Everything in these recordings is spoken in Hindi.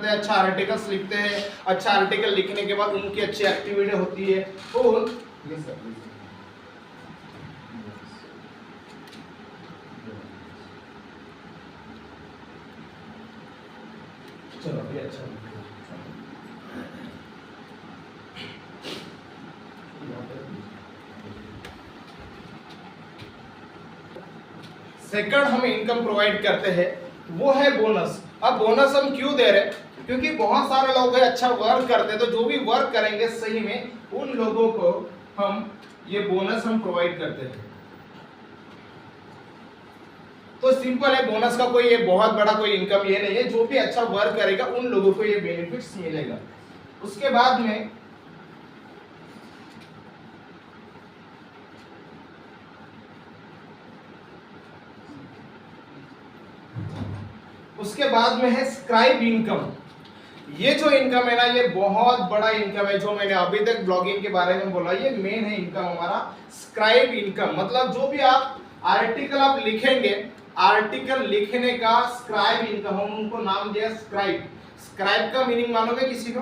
करते हैं, अच्छा आर्टिकल्स लिखते हैं, अच्छा आर्टिकल लिखने के बाद उनकी अच्छी एक्टिविटी होती है। और चलो अभी अच्छा सेकंड हम इनकम प्रोवाइड करते हैं वो है बोनस। अब बोनस हम क्यों दे रहे हैं? क्योंकि बहुत सारे लोग हैं अच्छा वर्क करते हैं, तो जो भी वर्क करेंगे सही में उन लोगों को हम ये बोनस हम प्रोवाइड करते हैं। तो सिंपल है, बोनस का कोई ये बहुत बड़ा कोई इनकम ये नहीं है, जो भी अच्छा वर्क करेगा उन लोगों को ये बेनिफिट्स मिलेगा। उसके बाद में है स्क्राइब इनकम। ये जो इनकम है ना, ये बहुत बड़ा इनकम है। जो मैंने अभी तक ब्लॉगिंग के बारे में बोला, ये मेन है इनकम हमारा स्क्राइब इनकम। मतलब जो भी आप आर्टिकल आप लिखेंगे, आर्टिकल लिखने का स्क्राइब इनकम, हम उनको नाम दिया स्क्राइब। स्क्राइब का मीनिंग मालूम है किसी को?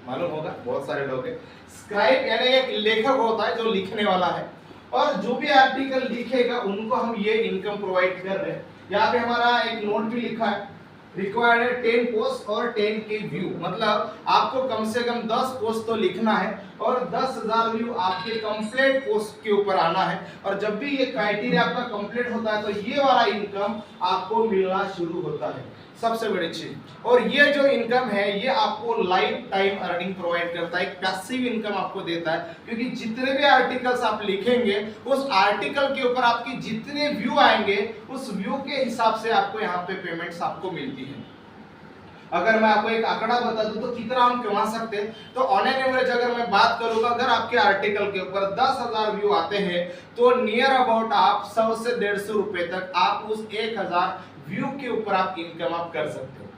मालूम होगा, बहुत सारे लोग हैं। स्क्राइब यानी एक लेखक होता है जो लिखने वाला है, और जो भी आर्टिकल लिखेगा उनको हम ये इनकम प्रोवाइड कर रहे हैं। यहाँ पे हमारा एक नोट भी लिखा है, रिक्वायर्ड है 10 पोस्ट और 10 के व्यू। मतलब आपको कम से कम 10 पोस्ट तो लिखना है और 10,000 व्यू आपके कंप्लीट पोस्ट के ऊपर आना है। और जब भी ये क्राइटेरिया आपका कंप्लीट होता है तो ये वाला इनकम आपको मिलना शुरू होता है, सबसे बड़ी चीज। और ये जो इनकम है ये आपको लाइफ टाइम अर्निंग प्रोवाइड करता है, एक पैसिव इनकम आपको देता है। क्योंकि जितने भी आर्टिकल्स आप लिखेंगे उस आर्टिकल के ऊपर आपकी जितने व्यू आएंगे उस व्यू के हिसाब से आपको यहाँ पे पेमेंट्स आपको मिलती है। अगर मैं आपको एक आंकड़ा बता दूं तो कितना हम कमा सकते हैं, तो ऑन एन एवरेज अगर मैं बात करूंगा, अगर आपके आर्टिकल के ऊपर 10,000 व्यू आते हैं तो नियर अबाउट आप 100 से 150 रुपए तक आप उस 1,000 व्यू के ऊपर आप इनकम आप कर सकते हो।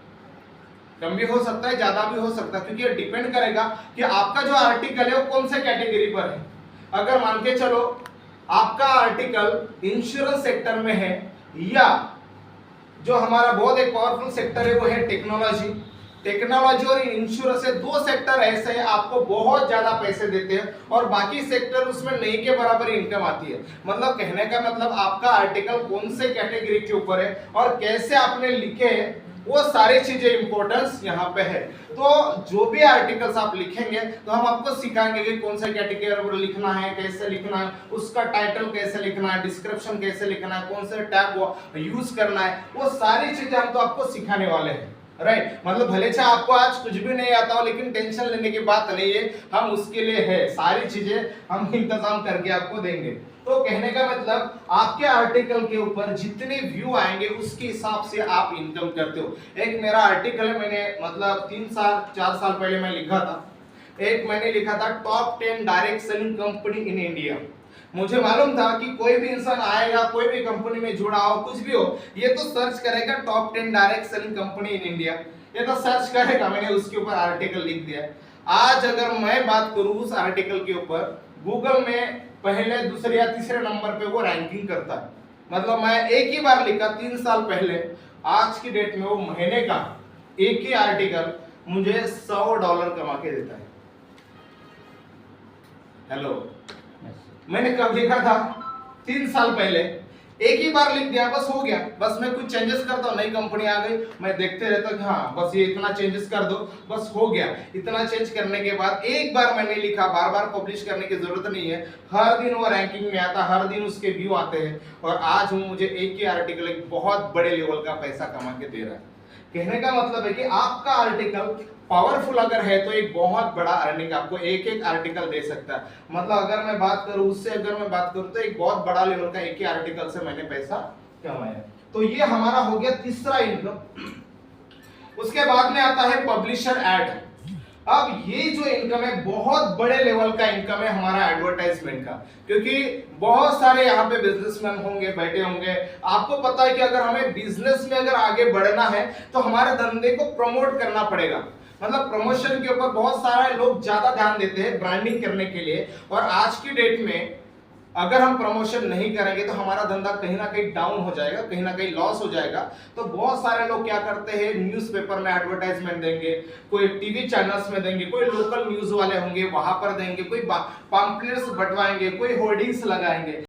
कम भी हो सकता है, ज्यादा भी हो सकता है, क्योंकि ये डिपेंड करेगा कि आपका जो आर्टिकल है वो कौन से कैटेगरी पर है। अगर मान के चलो आपका आर्टिकल इंश्योरेंस सेक्टर में है, या जो हमारा बहुत एक पावरफुल सेक्टर है वो है टेक्नोलॉजी। टेक्नोलॉजी और इंश्योरेंस से दो सेक्टर ऐसे हैं आपको बहुत ज्यादा पैसे देते हैं और बाकी सेक्टर उसमें नहीं के बराबर इनकम आती है। मतलब कहने का मतलब आपका आर्टिकल कौन से कैटेगरी के ऊपर है और कैसे आपने लिखे हैं, वो सारी चीजें इंपॉर्टेंस यहाँ पे है। तो जो भी आर्टिकल्स आप लिखेंगे तो हम आपको सिखाएंगे कि कौन सा कैटेगरी पर लिखना है, कैसे लिखना है, उसका टाइटल कैसे लिखना है, डिस्क्रिप्शन कैसे लिखना है, कौन सा टैग यूज करना है, वो सारी चीजें हम तो आपको सिखाने वाले हैं। राइट मतलब भले से आपको आज कुछ भी नहीं आता हो, लेकिन टेंशन लेने की बात नहीं है, हम उसके लिए है, सारी चीजें हम इंतजाम करके आपको देंगे। तो कहने का मतलब आपके आर्टिकल के ऊपर जितने व्यू आएंगे उसके हिसाब से आप इनकम करते हो। एक मेरा आर्टिकल है, मैंने मतलब 3-4 साल पहले मैं लिखा था, एक मैंने लिखा था top 10 direct selling company in India. मुझे मालूम था कि कोई भी इंसान आएगा, कोई भी कंपनी में जुड़ा हो, कुछ भी हो, ये तो सर्च करेगा top 10 direct selling company in India, ये तो सर्च करेगा। मैंने उसके ऊपर आर्टिकल लिख दिया। आज अगर मैं बात करूं उस आर्टिकल के ऊपर, गूगल में पहले, दूसरे या तीसरे नंबर पे वो रैंकिंग करता है। मतलब मैं एक ही बार लिखा 3 साल पहले, आज की डेट में वो महीने का एक ही आर्टिकल मुझे $100 कमा के देता है। हेलो, मैंने कब लिखा था? 3 साल पहले, एक ही बार लिख दिया, बस हो गया। बस मैं कुछ चेंजेस करता हूँ, नई कंपनी आ गई, मैं देखते रहता हूँ कि हाँ बस ये इतना चेंजेस कर दो, बस हो गया। इतना चेंज करने के बाद एक बार मैंने लिखा, बार बार पब्लिश करने की जरूरत नहीं है, हर दिन वो रैंकिंग में आता, हर दिन उसके व्यू आते हैं, और आज मुझे एक ही आर्टिकल एक बहुत बड़े लेवल का पैसा कमा के दे रहा है। कहने का मतलब है कि आपका आर्टिकल पावरफुल अगर है तो एक बहुत बड़ा अर्निंग आपको एक एक आर्टिकल दे सकता है। मतलब अगर मैं बात करूं, उससे अगर मैं बात करूं तो एक बहुत बड़ा लेवल का एक ही आर्टिकल से मैंने पैसा कमाया। तो ये हमारा हो गया तीसरा इनकम। उसके बाद में आता है पब्लिशर एड। अब ये जो इनकम है बहुत बड़े लेवल का इनकम है हमारा एडवर्टाइजमेंट का, क्योंकि बहुत सारे यहाँ पे बिजनेसमैन होंगे, बैठे होंगे। आपको पता है कि अगर हमें बिजनेस में अगर आगे बढ़ना है तो हमारे धंधे को प्रमोट करना पड़ेगा। मतलब प्रमोशन के ऊपर बहुत सारे लोग ज्यादा ध्यान देते हैं ब्रांडिंग करने के लिए। और आज की डेट में अगर हम प्रमोशन नहीं करेंगे तो हमारा धंधा कहीं ना कहीं डाउन हो जाएगा, कहीं ना कहीं लॉस हो जाएगा। तो बहुत सारे लोग क्या करते हैं, न्यूज़पेपर में एडवर्टाइजमेंट देंगे, कोई टीवी चैनल्स में देंगे, कोई लोकल न्यूज वाले होंगे वहां पर देंगे, कोई पंपलेट्स बंटवाएंगे, कोई होर्डिंग्स लगाएंगे।